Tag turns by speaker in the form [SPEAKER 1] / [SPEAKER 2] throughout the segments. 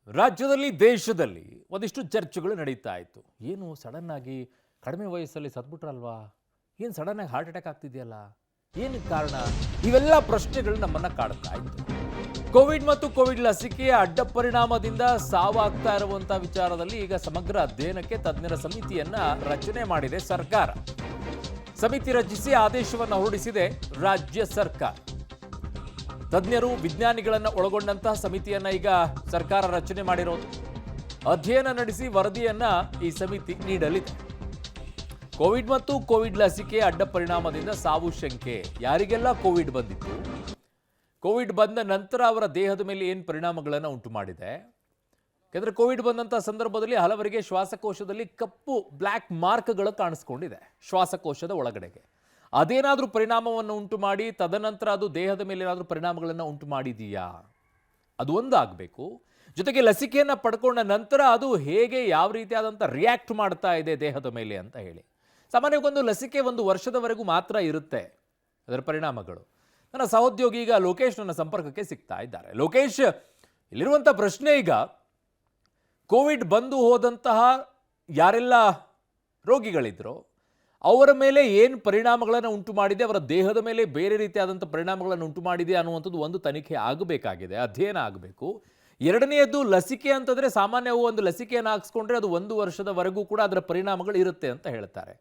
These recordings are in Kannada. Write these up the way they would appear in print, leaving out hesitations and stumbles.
[SPEAKER 1] ರಾಜ್ಯದಲ್ಲಿ ದೇಶದಲ್ಲಿ ಒಂದಿಷ್ಟು ಚರ್ಚೆಗಳು ನಡೀತಾ ಇತ್ತು. ಏನು ಸಡನ್ ಆಗಿ ಕಡಿಮೆ ವಯಸ್ಸಲ್ಲಿ ಸತ್ಬಿಟ್ರಲ್ವಾ, ಏನು ಸಡನ್ ಆಗಿ ಹಾರ್ಟ್ ಅಟ್ಯಾಕ್ ಆಗ್ತಿದೆಯಲ್ಲ, ಏನು ಕಾರಣ? ಇವೆಲ್ಲ ಪ್ರಶ್ನೆಗಳು ನಮ್ಮನ್ನ ಕಾಡ್ತಾ ಇತ್ತು. ಕೋವಿಡ್ ಮತ್ತು ಕೋವಿಡ್ ಲಸಿಕೆಯ ಅಡ್ಡ ಪರಿಣಾಮದಿಂದ ಸಾವಾಗ್ತಾ ಇರುವಂತ ವಿಚಾರದಲ್ಲಿ ಈಗ ಸಮಗ್ರ ಅಧ್ಯಯನಕ್ಕೆ ತಜ್ಞರ ಸಮಿತಿಯನ್ನ ರಚನೆ ಮಾಡಿದೆ ಸರ್ಕಾರ. ಸಮಿತಿ ರಚಿಸಿ ಆದೇಶವನ್ನು ಹೊರಡಿಸಿದೆ ರಾಜ್ಯ ಸರ್ಕಾರ. ತಜ್ಞರು ವಿಜ್ಞಾನಿಗಳನ್ನು ಒಳಗೊಂಡಂತಹ ಸಮಿತಿಯನ್ನ ಈಗ ಸರ್ಕಾರ ರಚನೆ ಮಾಡಿರೋದು. ಅಧ್ಯಯನ ನಡೆಸಿ ವರದಿಯನ್ನ ಈ ಸಮಿತಿ ನೀಡಲಿದೆ. ಕೋವಿಡ್ ಮತ್ತು ಕೋವಿಡ್ ಲಸಿಕೆ ಅಡ್ಡ ಪರಿಣಾಮದಿಂದ ಸಾವು ಶಂಕೆ. ಯಾರಿಗೆಲ್ಲ ಕೋವಿಡ್ ಬಂದಿತ್ತು, ಕೋವಿಡ್ ಬಂದ ನಂತರ ಅವರ ದೇಹದ ಮೇಲೆ ಏನು ಪರಿಣಾಮಗಳನ್ನು ಉಂಟು ಮಾಡಿದೆ? ಯಾಕಂದ್ರೆ ಕೋವಿಡ್ ಬಂದಂತಹ ಸಂದರ್ಭದಲ್ಲಿ ಹಲವರಿಗೆ ಶ್ವಾಸಕೋಶದಲ್ಲಿ ಕಪ್ಪು ಬ್ಲ್ಯಾಕ್ ಮಾರ್ಕ್ಗಳು ಕಾಣಿಸ್ಕೊಂಡಿದೆ ಶ್ವಾಸಕೋಶದ ಒಳಗಡೆಗೆ. ಅದೇನಾದ್ರೂ ಪರಿಣಾಮವನ್ನು ಉಂಟು ಮಾಡಿ ತದನಂತರ ಅದು ದೇಹದ ಮೇಲೆ ಏನಾದರೂ ಪರಿಣಾಮಗಳನ್ನು ಉಂಟು ಮಾಡಿದೆಯಾ? ಅದು ಒಂದು ಆಗಬೇಕು. ಜೊತೆಗೆ ಲಸಿಕೆಯನ್ನ ಪಡ್ಕೊಂಡ ನಂತರ ಅದು ಹೇಗೆ ಯಾವ ರೀತಿಯಾದಂಥ ರಿಯಾಕ್ಟ್ ಮಾಡ್ತಾ ಇದೆ ದೇಹದ ಮೇಲೆ ಅಂತ ಹೇಳಿ. ಸಾಮಾನ್ಯವಾಗಿ ಒಂದು ಲಸಿಕೆ 1 ವರ್ಷದವರೆಗೂ ಮಾತ್ರ ಇರುತ್ತೆ ಅದರ ಪರಿಣಾಮಗಳು. ನನ್ನ ಸಹೋದ್ಯೋಗಿ ಈಗ ಲೋಕೇಶ್ ನನ್ನ ಸಂಪರ್ಕಕ್ಕೆ ಸಿಗ್ತಾ ಇದ್ದಾರೆ. ಲೋಕೇಶ್, ಇಲ್ಲಿರುವಂಥ ಪ್ರಶ್ನೆ ಈಗ ಕೋವಿಡ್ ಬಂದು ಹೋದಂತಹ ಯಾರೆಲ್ಲ ರೋಗಿಗಳಿದ್ರು ಅವರ ಮೇಲೆ ಏನು ಪರಿಣಾಮಗಳನ್ನು ಉಂಟು ಮಾಡಿದೆ, ಅವರ ದೇಹದ ಮೇಲೆ ಬೇರೆ ರೀತಿಯಾದಂಥ ಪರಿಣಾಮಗಳನ್ನು ಉಂಟು ಮಾಡಿದೆ ಅನ್ನುವಂಥದ್ದು ಒಂದು ತನಿಖೆ ಆಗಬೇಕಾಗಿದೆ, ಅಧ್ಯಯನ ಆಗಬೇಕು. ಎರಡನೆಯದ್ದು ಲಸಿಕೆ ಅಂತಂದರೆ ಸಾಮಾನ್ಯವು ಒಂದು ಲಸಿಕೆಯನ್ನು ಹಾಕ್ಸ್ಕೊಂಡ್ರೆ ಅದು 1 ವರ್ಷದವರೆಗೂ ಕೂಡ ಅದರ ಪರಿಣಾಮಗಳು ಇರುತ್ತೆ ಅಂತ ಹೇಳ್ತಾರೆ.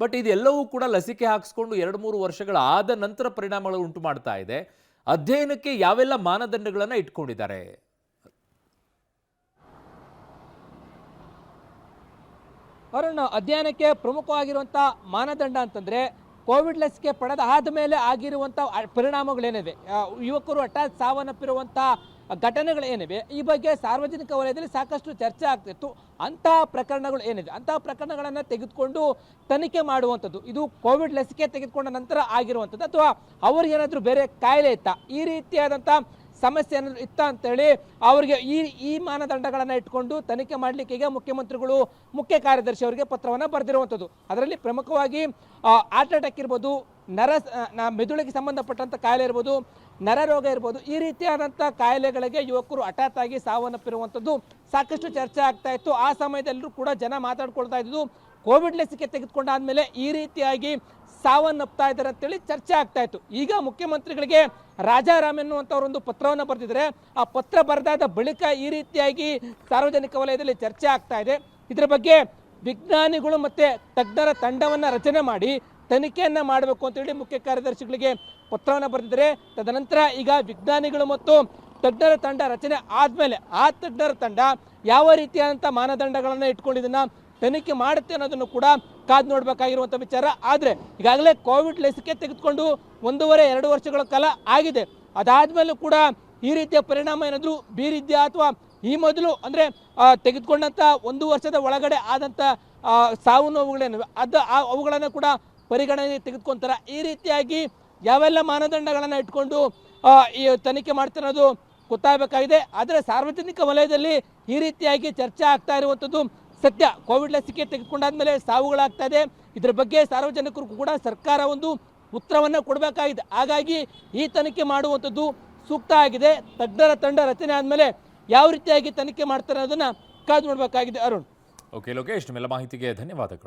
[SPEAKER 1] ಬಟ್ ಇದೆಲ್ಲವೂ ಕೂಡ ಲಸಿಕೆ ಹಾಕ್ಸ್ಕೊಂಡು 2-3 ವರ್ಷಗಳಾದ ನಂತರ ಪರಿಣಾಮಗಳು ಉಂಟು ಮಾಡ್ತಾ ಇದೆ. ಅಧ್ಯಯನಕ್ಕೆ ಯಾವೆಲ್ಲ ಮಾನದಂಡಗಳನ್ನು ಇಟ್ಕೊಂಡಿದ್ದಾರೆ?
[SPEAKER 2] ಅರುಣ್, ಅಧ್ಯಯನಕ್ಕೆ ಪ್ರಮುಖವಾಗಿರುವಂಥ ಮಾನದಂಡ ಅಂತಂದರೆ ಕೋವಿಡ್ ಲಸಿಕೆ ಪಡೆದ ಆದಮೇಲೆ ಆಗಿರುವಂಥ ಪರಿಣಾಮಗಳೇನಿವೆ, ಯುವಕರು ಹಠಾತ್ ಸಾವನ್ನಪ್ಪಿರುವಂಥ ಘಟನೆಗಳೇನಿವೆ, ಈ ಬಗ್ಗೆ ಸಾರ್ವಜನಿಕ ವಲಯದಲ್ಲಿ ಸಾಕಷ್ಟು ಚರ್ಚೆ ಆಗ್ತಿತ್ತು. ಅಂತಹ ಪ್ರಕರಣಗಳು ಏನಿದೆ ಅಂತಹ ಪ್ರಕರಣಗಳನ್ನು ತೆಗೆದುಕೊಂಡು ತನಿಖೆ ಮಾಡುವಂಥದ್ದು. ಇದು ಕೋವಿಡ್ ಲಸಿಕೆ ತೆಗೆದುಕೊಂಡ ನಂತರ ಆಗಿರುವಂಥದ್ದು ಅಥವಾ ಅವ್ರಿಗೇನಾದರೂ ಬೇರೆ ಕಾಯಿಲೆ ಇತ್ತಾ, ಈ ರೀತಿಯಾದಂಥ ಸಮಸ್ಯೆ ಏನಾದರೂ ಇತ್ತ ಅಂತೇಳಿ ಅವರಿಗೆ ಈ ಮಾನದಂಡಗಳನ್ನು ಇಟ್ಕೊಂಡು ತನಿಖೆ ಮಾಡಲಿಕ್ಕೆ ಈಗ ಮುಖ್ಯಮಂತ್ರಿಗಳು ಮುಖ್ಯ ಕಾರ್ಯದರ್ಶಿ ಅವರಿಗೆ ಪತ್ರವನ್ನು ಬರೆದಿರುವಂಥದ್ದು. ಅದರಲ್ಲಿ ಪ್ರಮುಖವಾಗಿ ಹಾರ್ಟ್ ಅಟ್ಯಾಕ್ ಇರ್ಬೋದು, ಮೆದುಳಿಗೆ ಸಂಬಂಧಪಟ್ಟಂಥ ಕಾಯಿಲೆ ಇರ್ಬೋದು, ನರರೋಗ ಇರ್ಬೋದು, ಈ ರೀತಿಯಾದಂಥ ಕಾಯಿಲೆಗಳಿಗೆ ಯುವಕರು ಹಠಾತ್ ಆಗಿ ಸಾವನ್ನಪ್ಪಿರುವಂಥದ್ದು ಸಾಕಷ್ಟು ಚರ್ಚೆ ಆಗ್ತಾ ಇತ್ತು. ಆ ಸಮಯದಲ್ಲೂ ಕೂಡ ಜನ ಮಾತಾಡ್ಕೊಳ್ತಾ ಇದ್ದು ಕೋವಿಡ್ ಲಸಿಕೆ ತೆಗೆದುಕೊಂಡಾದ್ಮೇಲೆ ಈ ರೀತಿಯಾಗಿ ಸಾವನ್ನಪ್ತಾ ಇದ್ದಾರೆ ಅಂತೇಳಿ ಚರ್ಚೆ ಆಗ್ತಾ ಇತ್ತು. ಈಗ ಮುಖ್ಯಮಂತ್ರಿಗಳಿಗೆ ರಾಜಾರಾಮ್ ಎನ್ನುವಂಥವರೊಂದು ಪತ್ರವನ್ನು ಬರೆದಿದ್ದಾರೆ. ಆ ಪತ್ರ ಬರೆದಾದ ಬಳಿಕ ಈ ರೀತಿಯಾಗಿ ಸಾರ್ವಜನಿಕ ವಲಯದಲ್ಲಿ ಚರ್ಚೆ ಆಗ್ತಾ ಇದೆ. ಇದರ ಬಗ್ಗೆ ವಿಜ್ಞಾನಿಗಳು ಮತ್ತೆ ತಜ್ಞರ ತಂಡವನ್ನು ರಚನೆ ಮಾಡಿ ತನಿಖೆಯನ್ನ ಮಾಡಬೇಕು ಅಂತೇಳಿ ಮುಖ್ಯ ಕಾರ್ಯದರ್ಶಿಗಳಿಗೆ ಪತ್ರವನ್ನು ಬರೆದಿದ್ದಾರೆ. ತದನಂತರ ಈಗ ವಿಜ್ಞಾನಿಗಳು ಮತ್ತು ತಜ್ಞರ ತಂಡ ರಚನೆ ಆದ್ಮೇಲೆ ಆ ತಜ್ಞರ ತಂಡ ಯಾವ ರೀತಿಯಾದಂಥ ಮಾನದಂಡಗಳನ್ನು ಇಟ್ಕೊಂಡಿದ್ದನ್ನ ತನಿಖೆ ಮಾಡುತ್ತೆ ಅನ್ನೋದನ್ನು ಕೂಡ ಕಾದು ನೋಡಬೇಕಾಗಿರುವಂಥ ವಿಚಾರ. ಆದರೆ ಈಗಾಗಲೇ ಕೋವಿಡ್ ಲಸಿಕೆ ತೆಗೆದುಕೊಂಡು 1.5-2 ವರ್ಷಗಳ ಕಾಲ ಆಗಿದೆ. ಅದಾದ್ಮೇಲೂ ಕೂಡ ಈ ರೀತಿಯ ಪರಿಣಾಮ ಏನಾದರೂ ಬೀರಿದ್ಯಾ ಅಥವಾ ಈ ಮೊದಲು ಅಂದರೆ ತೆಗೆದುಕೊಂಡಂಥ 1 ವರ್ಷದ ಒಳಗಡೆ ಆದಂಥ ಸಾವು ನೋವುಗಳೇನಿವೆ ಅವುಗಳನ್ನು ಕೂಡ ಪರಿಗಣನೆ ತೆಗೆದುಕೊಂತಾರೆ. ಈ ರೀತಿಯಾಗಿ ಯಾವೆಲ್ಲ ಮಾನದಂಡಗಳನ್ನು ಇಟ್ಕೊಂಡು ಈ ತನಿಖೆ ಮಾಡ್ತಿರೋದು ಗೊತ್ತಾಗಬೇಕಾಗಿದೆ. ಆದರೆ ಸಾರ್ವಜನಿಕ ವಲಯದಲ್ಲಿ ಈ ರೀತಿಯಾಗಿ ಚರ್ಚೆ ಆಗ್ತಾ ಇರುವಂಥದ್ದು ಸತ್ಯ. ಕೋವಿಡ್ ಲಸಿಕೆ ತೆಗೆದುಕೊಂಡಾದ್ಮೇಲೆ ಸಾವುಗಳಾಗ್ತಾ ಇದೆ. ಇದರ ಬಗ್ಗೆ ಸಾರ್ವಜನಿಕರು ಕೂಡ ಸರ್ಕಾರ ಒಂದು ಉತ್ತರವನ್ನು ಕೊಡಬೇಕಾಗಿದೆ. ಹಾಗಾಗಿ ಈ ತನಿಖೆ ಮಾಡುವಂಥದ್ದು ಸೂಕ್ತ ಆಗಿದೆ. ತಜ್ಞರ ತಂಡ ರಚನೆ ಆದಮೇಲೆ ಯಾವ ರೀತಿಯಾಗಿ ತನಿಖೆ ಮಾಡ್ತಾರೆ ಅದನ್ನು ಕಾದು ನೋಡಬೇಕಾಗಿದೆ. ಅರುಣ್.
[SPEAKER 1] ಓಕೆ ಲೋಕೇಶ್, ನಿಮ್ಮೆಲ್ಲ ಮಾಹಿತಿಗೆ ಧನ್ಯವಾದಗಳು.